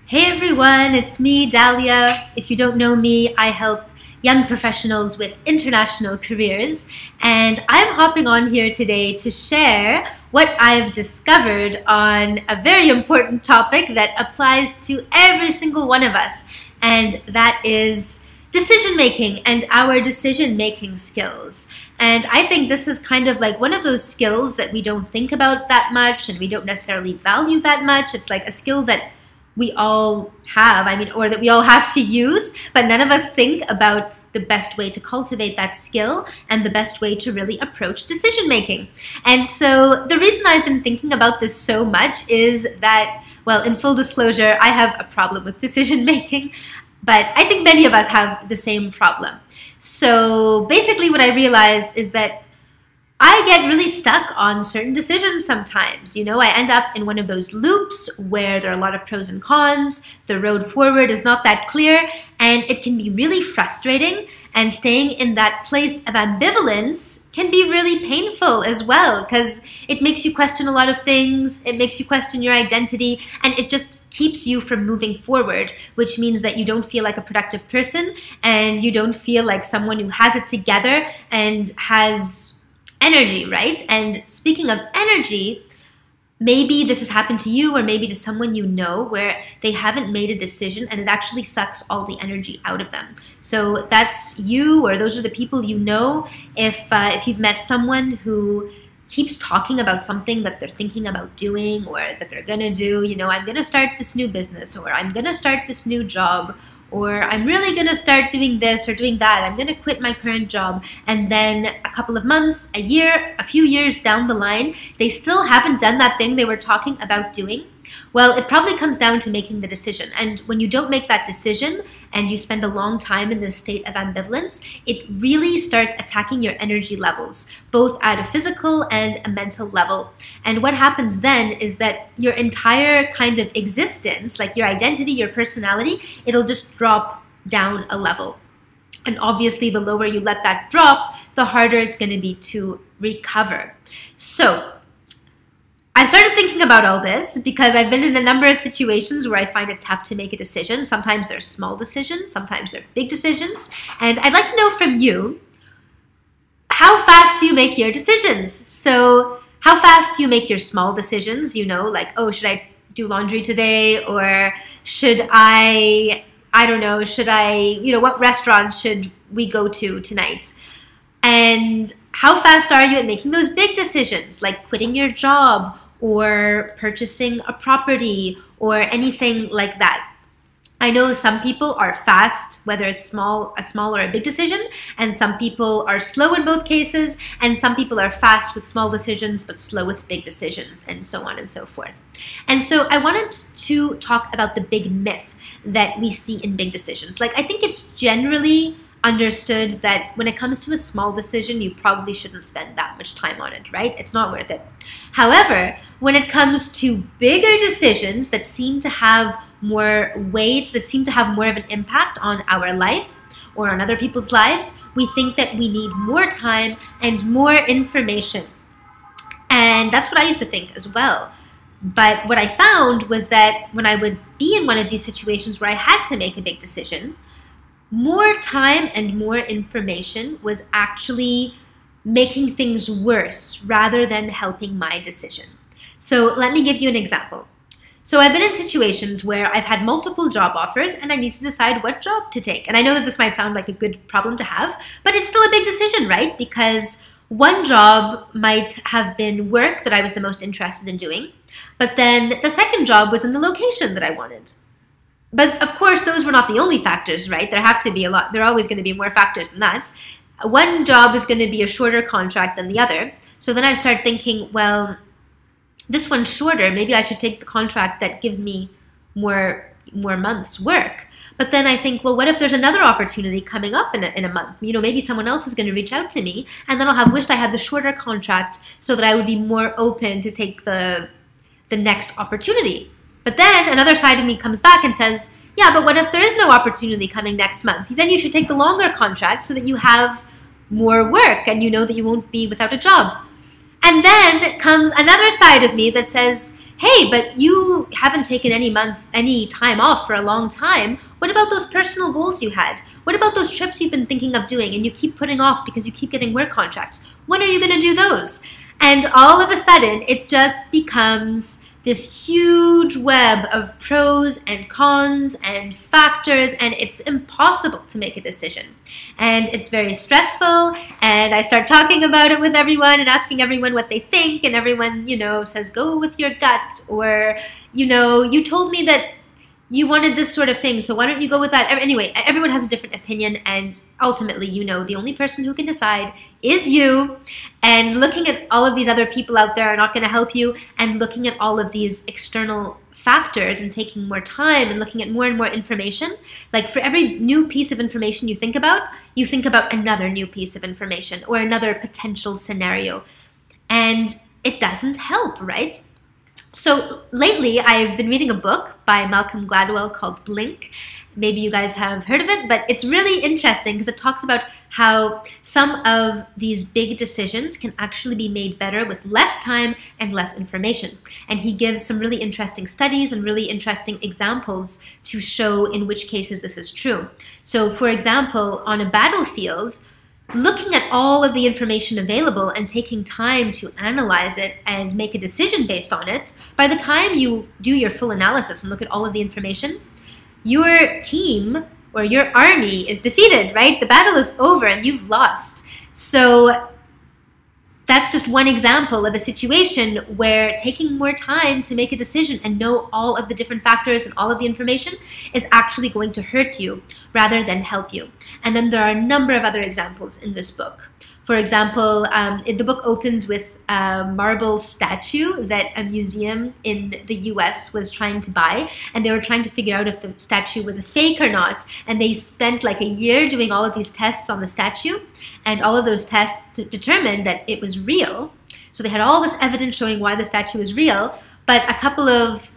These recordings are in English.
Hey everyone, it's me, Dahlia. If you don't know me, I help young professionals with international careers, and I'm hopping on here today to share what I've discovered on a very important topic that applies to every single one of us, and that is decision making and our decision making skills. And I think this is kind of like one of those skills that we don't think about that much and we don't necessarily value that much. It's like a skill that we all have, or that we all have to use, but none of us think about the best way to cultivate that skill and the best way to really approach decision making. And so the reason I've been thinking about this so much is that, well, in full disclosure, I have a problem with decision making, but I think many of us have the same problem. So basically what I realized is that I get really stuck on certain decisions sometimes. I end up in one of those loops where there are a lot of pros and cons, the road forward is not that clear, and it can be really frustrating, and staying in that place of ambivalence can be really painful as well, because it makes you question a lot of things, it makes you question your identity, and it just keeps you from moving forward, which means that you don't feel like a productive person, and you don't feel like someone who has it together and has energy, right? And speaking of energy, maybe this has happened to you or maybe to someone you know where they haven't made a decision and it actually sucks all the energy out of them. So that's you, or those are the people you know. If you've met someone who keeps talking about something that they're thinking about doing or that they're gonna do, I'm gonna start this new business, or I'm gonna start this new job, or I'm really gonna start doing this or doing that, I'm gonna quit my current job, and then a couple of months, a year, a few years down the line, they still haven't done that thing they were talking about doing. Well, it probably comes down to making the decision. And when you don't make that decision and you spend a long time in this state of ambivalence, it really starts attacking your energy levels, both at a physical and a mental level. And what happens then is that your entire kind of existence, like your identity, your personality, it'll just drop down a level. And obviously, the lower you let that drop, the harder it's going to be to recover. So I started thinking about all this because I've been in a number of situations where I find it tough to make a decision. Sometimes they're small decisions, sometimes they're big decisions. And I'd like to know from you, how fast do you make your decisions? So how fast do you make your small decisions? Like, oh, should I do laundry today? Or should I don't know, what restaurant should we go to tonight? And how fast are you at making those big decisions, like quitting your job or purchasing a property or anything like that? I know some people are fast, whether it's a small or a big decision, and some people are slow in both cases, and some people are fast with small decisions but slow with big decisions, and so on and so forth. And so I wanted to talk about the big myth that we see in big decisions. Like, I think it's generally understood that when it comes to a small decision, you probably shouldn't spend that much time on it, right? It's not worth it. However, when it comes to bigger decisions that seem to have more weight, that seem to have more of an impact on our life or on other people's lives, we think that we need more time and more information. And that's what I used to think as well. But what I found was that when I would be in one of these situations where I had to make a big decision, more time and more information was actually making things worse rather than helping my decision. So let me give you an example. So I've been in situations where I've had multiple job offers and I need to decide what job to take. And I know that this might sound like a good problem to have, but it's still a big decision, right? Because one job might have been work that I was the most interested in doing, but then the second job was in the location that I wanted. But of course, those were not the only factors, right? There have to be a lot. There are always going to be more factors than that. One job is going to be a shorter contract than the other. So then I start thinking, well, this one's shorter. Maybe I should take the contract that gives me more months' work. But then I think, well, what if there's another opportunity coming up in a month? Maybe someone else is going to reach out to me, and then I'll have wished I had the shorter contract so that I would be more open to take the next opportunity. But then another side of me comes back and says, yeah, but what if there is no opportunity coming next month? Then you should take the longer contract so that you have more work and you know that you won't be without a job. And then comes another side of me that says, hey, but you haven't taken any time off for a long time. What about those personal goals you had? What about those trips you've been thinking of doing and you keep putting off because you keep getting work contracts? When are you going to do those? And all of a sudden, it just becomes this huge web of pros and cons and factors, and it's impossible to make a decision. And it's very stressful, and I start talking about it with everyone and asking everyone what they think, and everyone, says, go with your gut, or, you told me that you wanted this sort of thing, so why don't you go with that? Anyway, everyone has a different opinion, and ultimately, the only person who can decide is you. And looking at all of these other people out there are not going to help you, and looking at all of these external factors and taking more time and looking at more and more information. Like for every new piece of information you think about another new piece of information or another potential scenario. And it doesn't help, right? So lately, I've been reading a book by Malcolm Gladwell called Blink. Maybe you guys have heard of it, but it's really interesting because it talks about how some of these big decisions can actually be made better with less time and less information. And he gives some really interesting studies and really interesting examples to show in which cases this is true. So for example, on a battlefield, looking at all of the information available and taking time to analyze it and make a decision based on it, by the time you do your full analysis and look at all of the information, your team or your army is defeated, right? The battle is over and you've lost. So that's just one example of a situation where taking more time to make a decision and know all of the different factors and all of the information is actually going to hurt you rather than help you. And then there are a number of other examples in this book. For example, the book opens with a marble statue that a museum in the US was trying to buy, and they were trying to figure out if the statue was a fake or not, and they spent like a year doing all of these tests on the statue, and all of those tests determined that it was real. So they had all this evidence showing why the statue was real, but a couple of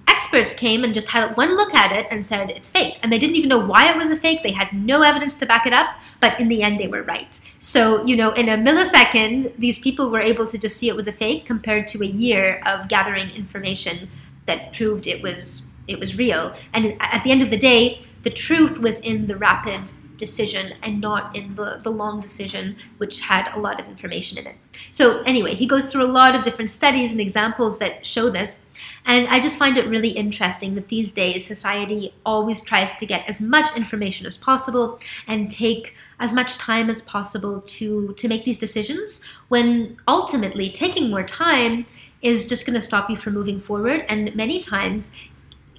experts came and just had one look at it and said it's fake. And they didn't even know why it was a fake. They had no evidence to back it up, but in the end they were right. So, in a millisecond, these people were able to just see it was a fake compared to a year of gathering information that proved it was real. And at the end of the day, the truth was in the rapid decision and not in the long decision, which had a lot of information in it. So anyway, he goes through a lot of different studies and examples that show this. And I just find it really interesting that these days society always tries to get as much information as possible and take as much time as possible to make these decisions, when ultimately taking more time is just going to stop you from moving forward. And many times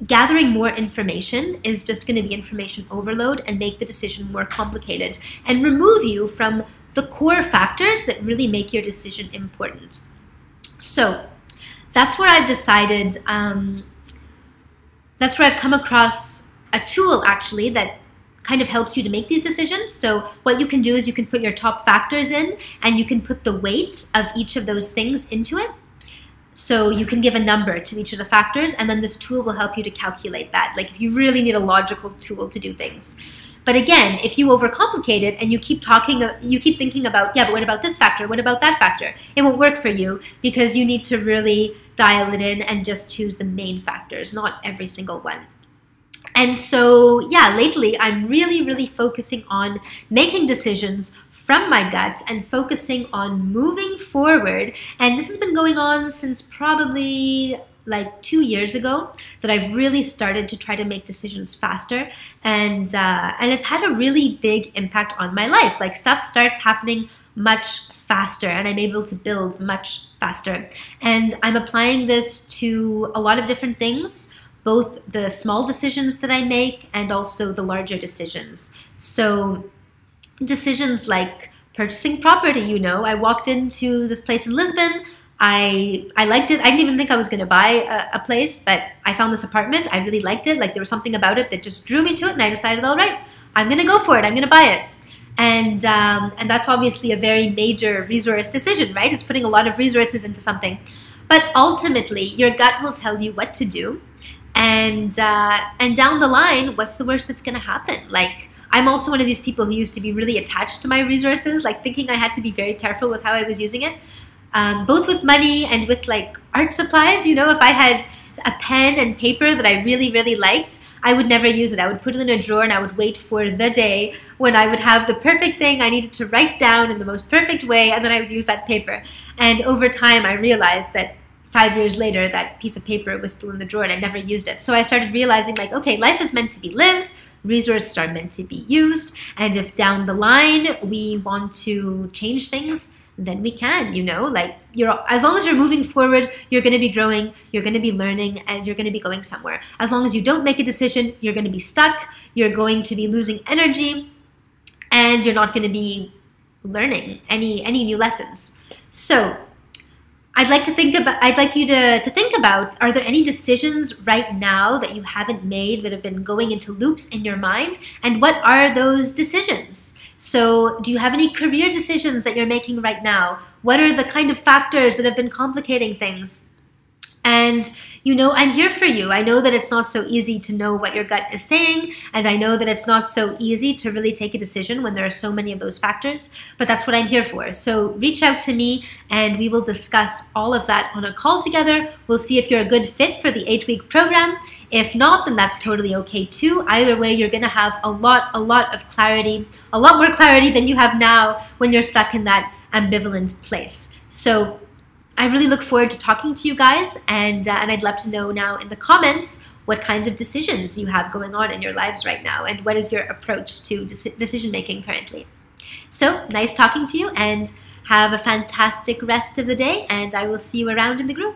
gathering more information is just going to be information overload and make the decision more complicated and remove you from the core factors that really make your decision important. So that's where I've decided, that's where I've come across a tool actually that kind of helps you to make these decisions. So what you can do is you can put your top factors in and you can put the weight of each of those things into it. So you can give a number to each of the factors, and then this tool will help you to calculate that. Like if you really need a logical tool to do things. But again, if you overcomplicate it and you keep thinking about, yeah, but what about this factor? What about that factor? It won't work for you because you need to really dial it in and just choose the main factors, not every single one. And so, yeah, lately I'm really, really focusing on making decisions from my gut and focusing on moving forward. And this has been going on since probably like 2 years ago that I've really started to try to make decisions faster. And it's had a really big impact on my life. Like stuff starts happening much faster and I'm able to build much faster. And I'm applying this to a lot of different things, both the small decisions that I make and also the larger decisions. So decisions like purchasing property, I walked into this place in Lisbon. I liked it. I didn't even think I was going to buy a place, but I found this apartment. I really liked it. Like there was something about it that just drew me to it, and I decided, all right, I'm going to go for it. I'm going to buy it. And that's obviously a very major resource decision, right? It's putting a lot of resources into something. But ultimately, your gut will tell you what to do. And down the line, what's the worst that's going to happen? Like, I'm also one of these people who used to be really attached to my resources, like thinking I had to be very careful with how I was using it. both with money and with like art supplies. You know, if I had a pen and paper that I really, really liked, I would never use it. I would put it in a drawer and I would wait for the day when I would have the perfect thing I needed to write down in the most perfect way, and then I would use that paper. And over time, I realized that 5 years later, that piece of paper was still in the drawer and I never used it. So I started realizing, like, okay, life is meant to be lived, resources are meant to be used, and if down the line we want to change things, then we can, you know, like as long as you're moving forward, you're going to be growing, you're going to be learning, and you're going to be going somewhere. As long as you don't make a decision, you're going to be stuck, you're going to be losing energy, and you're not going to be learning any new lessons. So I'd like you to think about, are there any decisions right now that you haven't made that have been going into loops in your mind? And what are those decisions? So do you have any career decisions that you're making right now? What are the kind of factors that have been complicating things? And, you know, I'm here for you. I know that it's not so easy to know what your gut is saying, and I know that it's not so easy to really take a decision when there are so many of those factors, but that's what I'm here for. So reach out to me and we will discuss all of that on a call together. We'll see if you're a good fit for the 8-week program. If not, then that's totally okay too. Either way, you're gonna have a lot of clarity, a lot more clarity than you have now when you're stuck in that ambivalent place. So I really look forward to talking to you guys, and I'd love to know now in the comments what kinds of decisions you have going on in your lives right now, and what is your approach to decision making currently. So nice talking to you, and have a fantastic rest of the day, and I will see you around in the group.